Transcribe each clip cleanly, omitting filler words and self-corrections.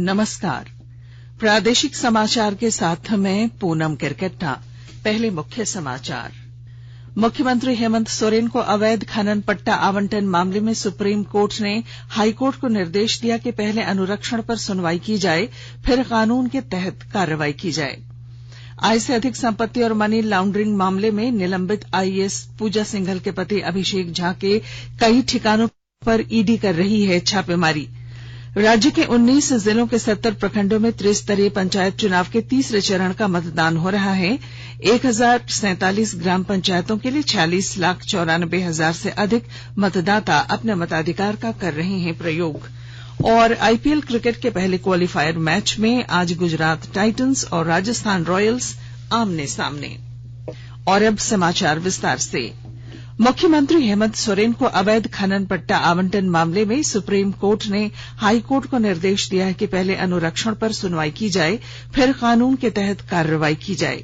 नमस्कार। प्रादेशिक समाचार के साथ मैं पूनम किरकेट्टा। पहले मुख्य समाचार। मुख्यमंत्री हेमंत सोरेन को अवैध खनन पट्टा आवंटन मामले में सुप्रीम कोर्ट ने हाईकोर्ट को निर्देश दिया कि पहले अनुरक्षण पर सुनवाई की जाए, फिर कानून के तहत कार्रवाई की जाए। आय से अधिक संपत्ति और मनी लॉन्ड्रिंग मामले में निलंबित आईएएस पूजा सिंघल के पति अभिषेक झा के कई ठिकानों पर ईडी कर रही है छापेमारी। राज्य के 19 जिलों के 70 प्रखंडों में त्रिस्तरीय पंचायत चुनाव के तीसरे चरण का मतदान हो रहा है। 1047 ग्राम पंचायतों के लिए 46,94,000 से अधिक मतदाता अपने मताधिकार का कर रहे हैं प्रयोग। और आईपीएल क्रिकेट के पहले क्वालिफायर मैच में आज गुजरात टाइटंस और राजस्थान रॉयल्स आमने सामने। और अब समाचार विस्तार से। मुख्यमंत्री हेमंत सोरेन को अवैध खनन पट्टा आवंटन मामले में सुप्रीम कोर्ट ने हाईकोर्ट को निर्देश दिया है कि पहले अनुरक्षण पर सुनवाई की जाए, फिर कानून के तहत कार्रवाई की जाए।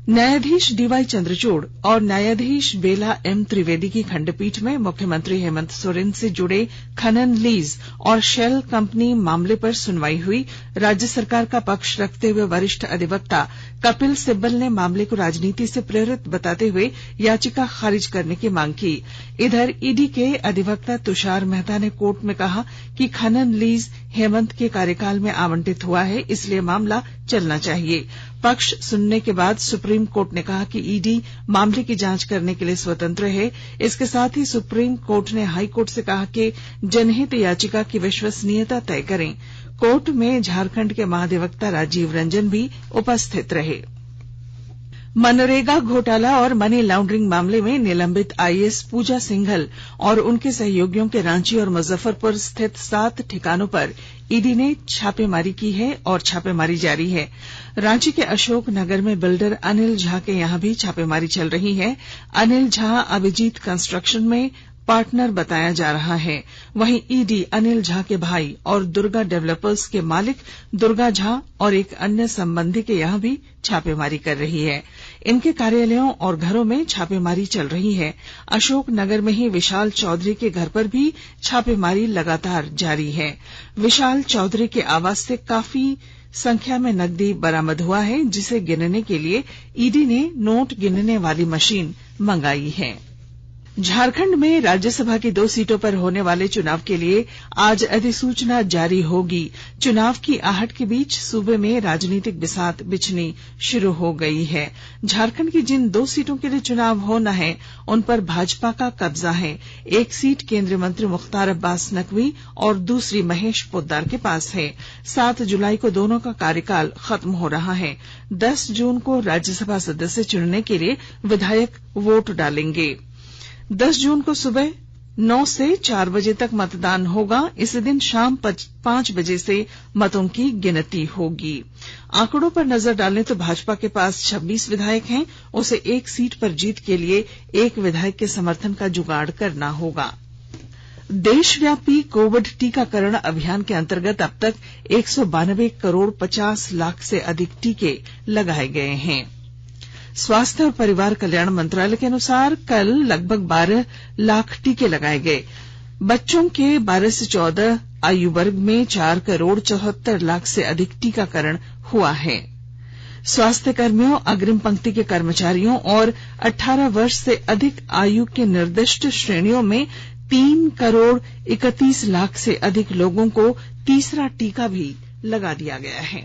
न्यायाधीश डीवाई चंद्रचूड़ और न्यायाधीश बेला एम त्रिवेदी की खंडपीठ में मुख्यमंत्री हेमंत सोरेन से जुड़े खनन लीज और शेल कंपनी मामले पर सुनवाई हुई। राज्य सरकार का पक्ष रखते हुए वरिष्ठ अधिवक्ता कपिल सिब्बल ने मामले को राजनीति से प्रेरित बताते हुए याचिका खारिज करने की मांग की। इधर ईडी के अधिवक्ता तुषार मेहता ने कोर्ट में कहा कि खनन लीज हेमंत के कार्यकाल में आवंटित हुआ है, इसलिए मामला चलना चाहिए। पक्ष सुनने के बाद सुप्रीम कोर्ट ने कहा कि ईडी मामले की जांच करने के लिए स्वतंत्र है। इसके साथ ही सुप्रीम कोर्ट ने हाई कोर्ट से कहा कि जनहित याचिका की विश्वसनीयता तय करें। कोर्ट में झारखंड के महाधिवक्ता राजीव रंजन भी उपस्थित रहे। मनरेगा घोटाला और मनी लॉन्ड्रिंग मामले में निलंबित आईएएस पूजा सिंघल और उनके सहयोगियों के रांची और मुजफ्फरपुर स्थित 7 ठिकानों पर ईडी ने छापेमारी की है और छापेमारी जारी है। रांची के अशोक नगर में बिल्डर अनिल झा के यहां भी छापेमारी चल रही है। अनिल झा अभिजीत कंस्ट्रक्शन में पार्टनर बताया जा रहा है। वहीं ईडी अनिल झा के भाई और दुर्गा डेवलपर्स के मालिक दुर्गा झा और एक अन्य संबंधी के यहां भी छापेमारी कर रही है। इनके कार्यालयों और घरों में छापेमारी चल रही है। अशोक नगर में ही विशाल चौधरी के घर पर भी छापेमारी लगातार जारी है। विशाल चौधरी के आवास से काफी संख्या में नकदी बरामद हुआ है, जिसे गिनने के लिए ईडी ने नोट गिनने वाली मशीन मंगाई है। झारखंड में राज्यसभा की 2 सीटों पर होने वाले चुनाव के लिए आज अधिसूचना जारी होगी। चुनाव की आहट के बीच सूबे में राजनीतिक बिसात बिछनी शुरू हो गई है। झारखंड की जिन 2 सीटों के लिए चुनाव होना है, उन पर भाजपा का कब्जा है। एक सीट केंद्रीय मंत्री मुख्तार अब्बास नकवी और दूसरी महेश पोद्दार के पास है। 7 जुलाई को दोनों का कार्यकाल खत्म हो रहा है। 10 जून को राज्यसभा सदस्य चुनने के लिए विधायक वोट डालेंगे। 10 जून को सुबह 9 से 4 बजे तक मतदान होगा। इसी दिन शाम 5 बजे से मतों की गिनती होगी। आंकड़ों पर नजर डालें तो भाजपा के पास 26 विधायक हैं। उसे एक सीट पर जीत के लिए एक विधायक के समर्थन का जुगाड़ करना होगा। देशव्यापी कोविड टीकाकरण अभियान के अंतर्गत अब तक 192 करोड़ 50 लाख से अधिक टीके लगाए गए हैं। स्वास्थ्य और परिवार कल्याण मंत्रालय के अनुसार कल लगभग 12 लाख टीके लगाए गए। बच्चों के 12 से 14 आयु वर्ग में 4 करोड़ 74 लाख से अधिक टीकाकरण हुआ है। स्वास्थ्य कर्मियों, अग्रिम पंक्ति के कर्मचारियों और 18 वर्ष से अधिक आयु के निर्दिष्ट श्रेणियों में 3 करोड़ 31 लाख से अधिक लोगों को तीसरा टीका भी लगा दिया गया है।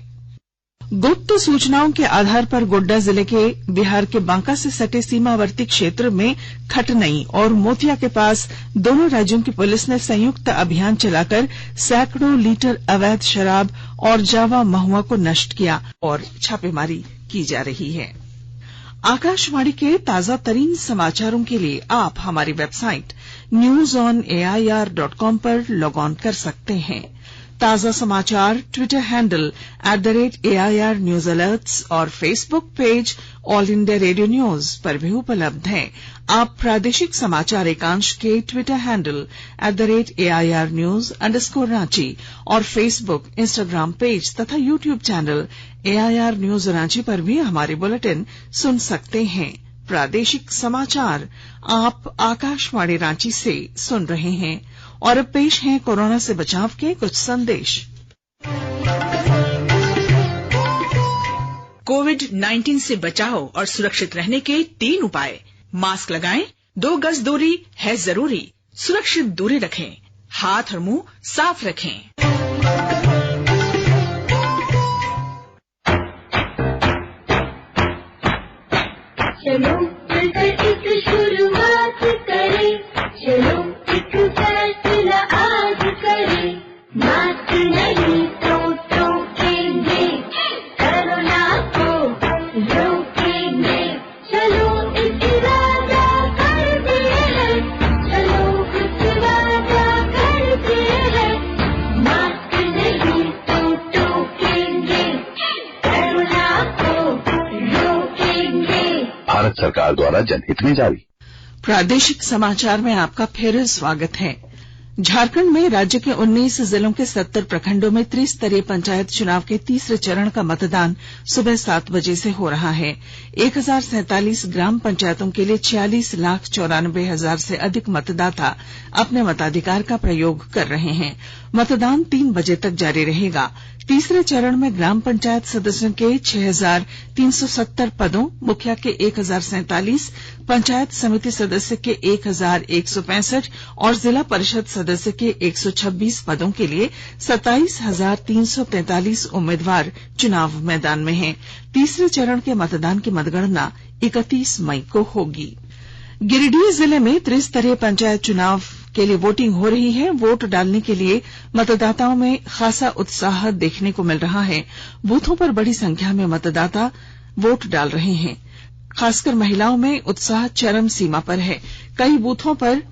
गुप्त सूचनाओं के आधार पर गोड्डा जिले के बिहार के बांका से सटे सीमावर्ती क्षेत्र में खटनई और मोतिया के पास दोनों राज्यों की पुलिस ने संयुक्त अभियान चलाकर सैकड़ों लीटर अवैध शराब और जावा महुआ को नष्ट किया और छापेमारी की जा रही है। आकाशवाणी के ताजा तरीन समाचारों के लिए आप हमारी वेबसाइट newsonair.com पर लॉग ऑन कर सकते हैं। ताजा समाचार Twitter handle @AIR news alerts और Facebook page All India Radio News पर भी उपलब्ध हैं। आप प्रादेशिक समाचार एकांश के ट्विटर हैंडल @AIR न्यूज _ और फेसबुक, इंस्टाग्राम पेज तथा YouTube channel AIR news Ranchi पर भी हमारे बुलेटिन सुन सकते हैं। प्रादेशिक समाचार आप आकाशवाणी रांची से सुन रहे हैं। और अब पेश हैं कोरोना से बचाव के कुछ संदेश। कोविड-19 से बचाव और सुरक्षित रहने के 3 उपाय। मास्क लगाएं, 2 गज दूरी है जरूरी, सुरक्षित दूरी रखें, हाथ और मुंह साफ रखें। चलो मिलकर एक शुरुआत करें, चलो एक फैसला आज करें, मास्क नहीं तो टोकेंगे, कोरोना को रोकेंगे, चलो एक वादा करते हैं, चलो एक वादा करते हैं, मास्क नहीं तो टोकेंगे, कोरोना को रोकेंगे। भारत सरकार द्वारा जनहित में जारी। प्रादेशिक समाचार में आपका फिर स्वागत है। झारखंड में राज्य के 19 जिलों के 70 प्रखंडों में त्रिस्तरीय पंचायत चुनाव के तीसरे चरण का मतदान सुबह 7 बजे से हो रहा है। 1047 ग्राम पंचायतों के लिए 46,94,000 से अधिक मतदाता अपने मताधिकार का प्रयोग कर रहे हैं। मतदान 3 बजे तक जारी रहेगा। तीसरे चरण में ग्राम पंचायत सदस्यों के 6,370 पदों, मुखिया के 1,047, पंचायत समिति सदस्य के 1,165 और जिला परिषद सदस्य के 126 पदों के लिए 27,343 उम्मीदवार चुनाव मैदान में हैं। तीसरे चरण के मतदान की मतगणना 31 मई को होगी। गिरिडीह जिले में त्रिस्तरीय पंचायत चुनाव के लिए वोटिंग हो रही है। वोट डालने के लिए मतदाताओं में खासा उत्साह देखने को मिल रहा है। बूथों पर बड़ी संख्या में मतदाता वोट डाल रहे हैं। खासकर महिलाओं में उत्साह चरम सीमा पर है। कई बूथों पर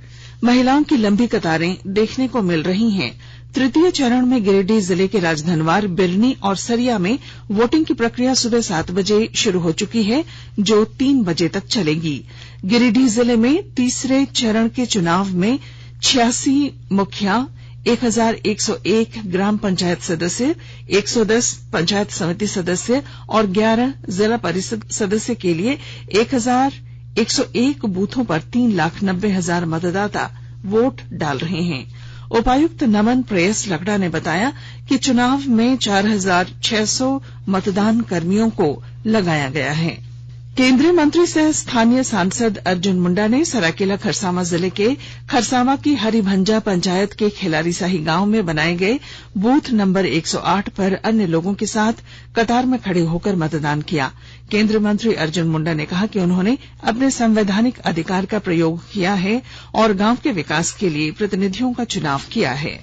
महिलाओं की लंबी कतारें देखने को मिल रही हैं। तृतीय चरण में गिरिडीह जिले के राजधनवार, बिरनी और सरिया में वोटिंग की प्रक्रिया सुबह 7 बजे शुरू हो चुकी है, जो 3 बजे तक चलेगी। गिरिडीह जिले में तीसरे चरण के चुनाव में 86 मुखिया, 1,101 ग्राम पंचायत सदस्य, 110 पंचायत समिति सदस्य और 11 जिला परिषद सदस्य के लिए 1,101 बूथों पर 3,90,000 मतदाता वोट डाल रहे हैं। उपायुक्त नमन प्रेयस लकड़ा ने बताया कि चुनाव में 4,600 मतदान कर्मियों को लगाया गया है। केंद्रीय मंत्री सह स्थानीय सांसद अर्जुन मुंडा ने सरायकेला खरसावां जिले के खरसावां की हरिभंजा पंचायत के खिलारीसाही गांव में बनाए गए बूथ नंबर 108 पर अन्य लोगों के साथ कतार में खड़े होकर मतदान किया। केंद्रीय मंत्री अर्जुन मुंडा ने कहा कि उन्होंने अपने संवैधानिक अधिकार का प्रयोग किया है और गांव के विकास के लिए प्रतिनिधियों का चुनाव किया है।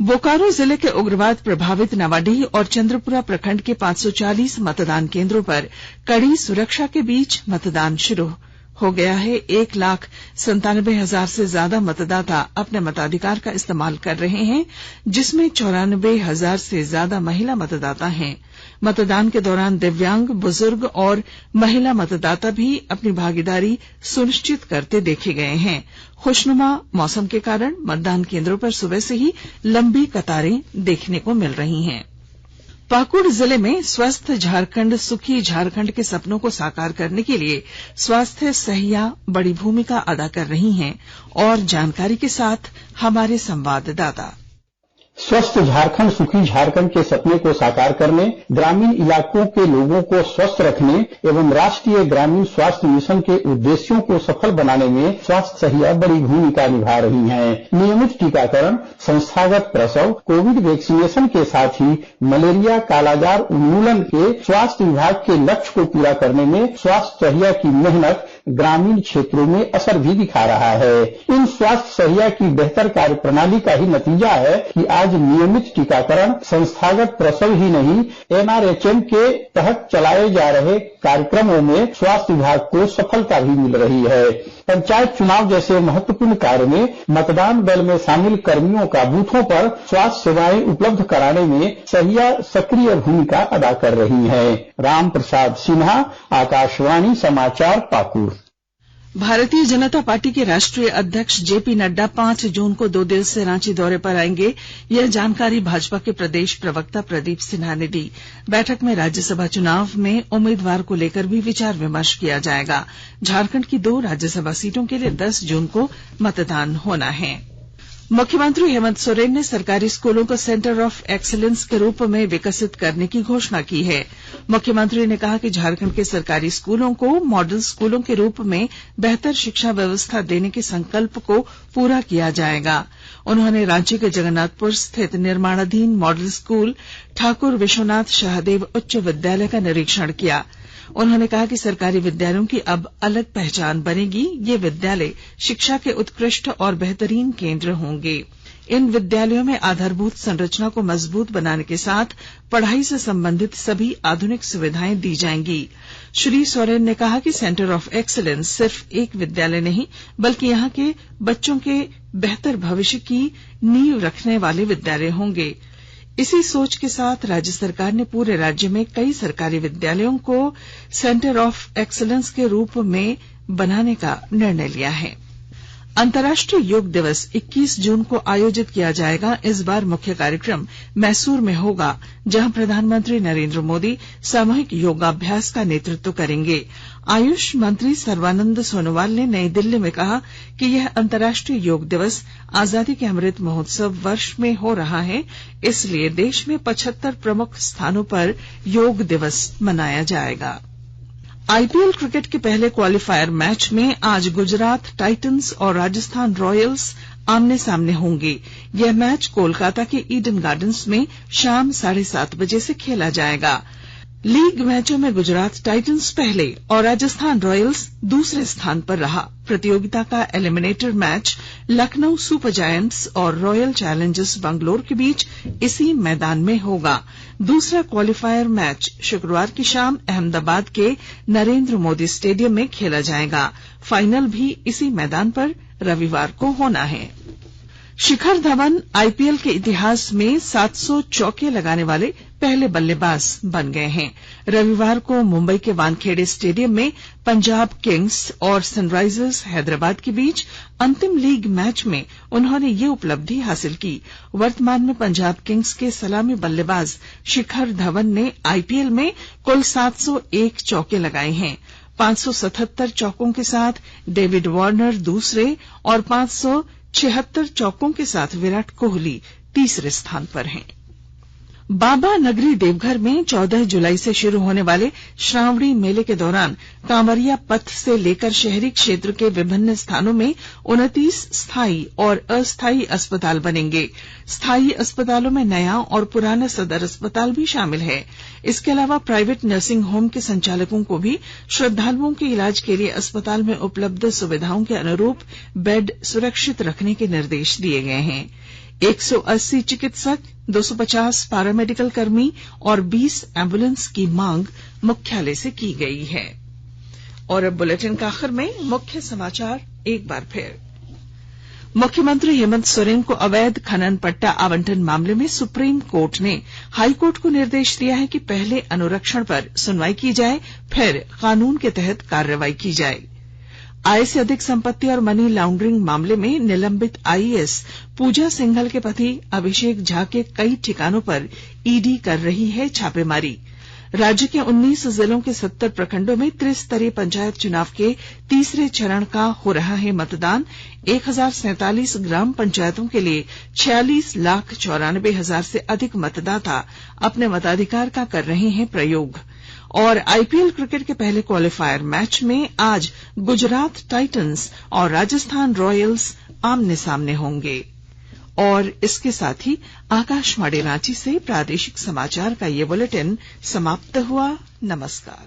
बोकारो जिले के उग्रवाद प्रभावित नवाडीह और चंद्रपुरा प्रखंड के 540 मतदान केंद्रों पर कड़ी सुरक्षा के बीच मतदान शुरू हो गया है। 1,97,000 से ज्यादा मतदाता अपने मताधिकार का इस्तेमाल कर रहे हैं, जिसमें 94,000 से ज्यादा महिला मतदाता हैं। मतदान के दौरान दिव्यांग, बुजुर्ग और महिला मतदाता भी अपनी भागीदारी सुनिश्चित करते देखे गए हैं। खुशनुमा मौसम के कारण मतदान केंद्रों पर सुबह से ही लंबी कतारें देखने को मिल रही हैं। पाकुड़ जिले में स्वस्थ झारखंड, सुखी झारखंड के सपनों को साकार करने के लिए स्वास्थ्य सहिया बड़ी भूमिका अदा कर रही हैं। और जानकारी के साथ हमारे संवाददाता। स्वस्थ झारखंड, सुखी झारखंड के सपने को साकार करने, ग्रामीण इलाकों के लोगों को स्वस्थ रखने एवं राष्ट्रीय ग्रामीण स्वास्थ्य मिशन के उद्देश्यों को सफल बनाने में स्वास्थ्य सहिया बड़ी भूमिका निभा रही हैं। नियमित टीकाकरण, संस्थागत प्रसव, कोविड वैक्सीनेशन के साथ ही मलेरिया कालाजार उन्मूलन के स्वास्थ्य विभाग के लक्ष्य को पूरा करने में स्वास्थ्य सहिया की मेहनत ग्रामीण क्षेत्रों में असर भी दिखा रहा है। इन स्वास्थ्य सहिया की बेहतर कार्य प्रणाली का ही नतीजा है कि आज नियमित टीकाकरण, संस्थागत प्रसव ही नहीं, NRHM के तहत चलाए जा रहे कार्यक्रमों में स्वास्थ्य विभाग को सफलता भी मिल रही है। पंचायत चुनाव जैसे महत्वपूर्ण कार्य में मतदान दल में शामिल कर्मियों का बूथों पर स्वास्थ्य सेवाएं उपलब्ध कराने में सहिया सक्रिय भूमिका अदा कर रही है। राम प्रसाद सिन्हा, आकाशवाणी समाचार, पाकुड़। भारतीय जनता पार्टी के राष्ट्रीय अध्यक्ष जेपी नड्डा 5 जून को 2 दिवसीय रांची दौरे पर आएंगे। यह जानकारी भाजपा के प्रदेश प्रवक्ता प्रदीप सिन्हा ने दी। बैठक में राज्यसभा चुनाव में उम्मीदवार को लेकर भी विचार विमर्श किया जाएगा। झारखंड की 2 राज्यसभा सीटों के लिए 10 जून को मतदान होना है। मुख्यमंत्री हेमंत सोरेन ने सरकारी स्कूलों को सेंटर ऑफ एक्सीलेंस के रूप में विकसित करने की घोषणा की है। मुख्यमंत्री ने कहा कि झारखंड के सरकारी स्कूलों को मॉडल स्कूलों के रूप में बेहतर शिक्षा व्यवस्था देने के संकल्प को पूरा किया जाएगा। उन्होंने रांची के जगन्नाथपुर स्थित निर्माणाधीन मॉडल स्कूल ठाकुर विश्वनाथ शाहदेव उच्च विद्यालय का निरीक्षण किया। उन्होंने कहा कि सरकारी विद्यालयों की अब अलग पहचान बनेगी। ये विद्यालय शिक्षा के उत्कृष्ट और बेहतरीन केंद्र होंगे। इन विद्यालयों में आधारभूत संरचना को मजबूत बनाने के साथ पढ़ाई से संबंधित सभी आधुनिक सुविधाएं दी जाएंगी। श्री सोरेन ने कहा कि सेंटर ऑफ एक्सीलेंस सिर्फ एक विद्यालय नहीं बल्कि यहां के बच्चों के बेहतर भविष्य की नींव रखने वाले विद्यालय होंगे। इसी सोच के साथ राज्य सरकार ने पूरे राज्य में कई सरकारी विद्यालयों को सेंटर ऑफ एक्सीलेंस के रूप में बनाने का निर्णय लिया है। अंतर्राष्ट्रीय योग दिवस 21 जून को आयोजित किया जाएगा। इस बार मुख्य कार्यक्रम मैसूर में होगा, जहां प्रधानमंत्री नरेंद्र मोदी सामूहिक योगाभ्यास का नेतृत्व करेंगे। आयुष मंत्री सर्बानंद सोनोवाल ने नई दिल्ली में कहा कि यह अंतर्राष्ट्रीय योग दिवस आजादी के अमृत महोत्सव वर्ष में हो रहा है, इसलिए देश में 75 प्रमुख स्थानों पर योग दिवस मनाया जाएगा। आईपीएल क्रिकेट के पहले क्वालिफायर मैच में आज गुजरात टाइटंस और राजस्थान रॉयल्स आमने सामने होंगे। यह मैच कोलकाता के ईडन गार्डन्स में शाम 7:30 बजे से खेला जाएगा। लीग मैचों में गुजरात टाइटंस पहले और राजस्थान रॉयल्स दूसरे स्थान पर रहा। प्रतियोगिता का eliminator match Lucknow super giants और रॉयल चैलेंजर्स बंगलौर के बीच इसी मैदान में होगा। दूसरा क्वालिफायर मैच शुक्रवार की शाम अहमदाबाद के नरेंद्र मोदी स्टेडियम में खेला जाएगा। फाइनल भी इसी मैदान पर रविवार को होना है। शिखर धवन आईपीएल के इतिहास में 700 चौके लगाने वाले पहले बल्लेबाज बन गए हैं। रविवार को मुंबई के वानखेड़े स्टेडियम में पंजाब किंग्स और सनराइजर्स हैदराबाद के बीच अंतिम लीग मैच में उन्होंने ये उपलब्धि हासिल की। वर्तमान में पंजाब किंग्स के सलामी बल्लेबाज शिखर धवन ने आईपीएल में कुल 701 चौके लगाए हैं। 577 चौकों के साथ डेविड वार्नर दूसरे और 576 चौकों के साथ विराट कोहली तीसरे स्थान पर हैं। बाबा नगरी देवघर में 14 जुलाई से शुरू होने वाले श्रावणी मेले के दौरान कांवरिया पथ से लेकर शहरी क्षेत्र के विभिन्न स्थानों में 29 स्थायी और अस्थायी अस्पताल बनेंगे। स्थायी अस्पतालों में नया और पुराना सदर अस्पताल भी शामिल है। इसके अलावा प्राइवेट नर्सिंग होम के संचालकों को भी श्रद्धालुओं के इलाज के लिए अस्पताल में उपलब्ध सुविधाओं के अनुरूप बेड सुरक्षित रखने के निर्देश दिए गए हैं। 180 चिकित्सक, 250 पैरामेडिकल कर्मी और 20 एम्बुलेंस की मांग मुख्यालय से की गई है। और अब बुलेटिन का आखिर में मुख्य समाचार एक बार फिर। मुख्यमंत्री हेमंत सोरेन को अवैध खनन पट्टा आवंटन मामले में सुप्रीम कोर्ट ने हाई कोर्ट को निर्देश दिया है कि पहले अनुरक्षण पर सुनवाई की जाए, फिर कानून के तहत कार्रवाई की जाए। आय से अधिक संपत्ति और मनी लॉन्ड्रिंग मामले में निलंबित आईएएस पूजा सिंघल के पति अभिषेक झा के कई ठिकानों पर ईडी कर रही है छापेमारी। राज्य के 19 जिलों के 70 प्रखंडों में त्रिस्तरीय पंचायत चुनाव के तीसरे चरण का हो रहा है मतदान। 1047 ग्राम पंचायतों के लिए 46,94,000 से अधिक मतदाता अपने मताधिकार का कर रहे हैं प्रयोग। और आईपीएल क्रिकेट के पहले क्वालिफायर मैच में आज गुजरात टाइटंस और राजस्थान रॉयल्स आमने सामने होंगे। और इसके साथ ही आकाशवाणी रांची से प्रादेशिक समाचार का ये बुलेटिन समाप्त हुआ। नमस्कार।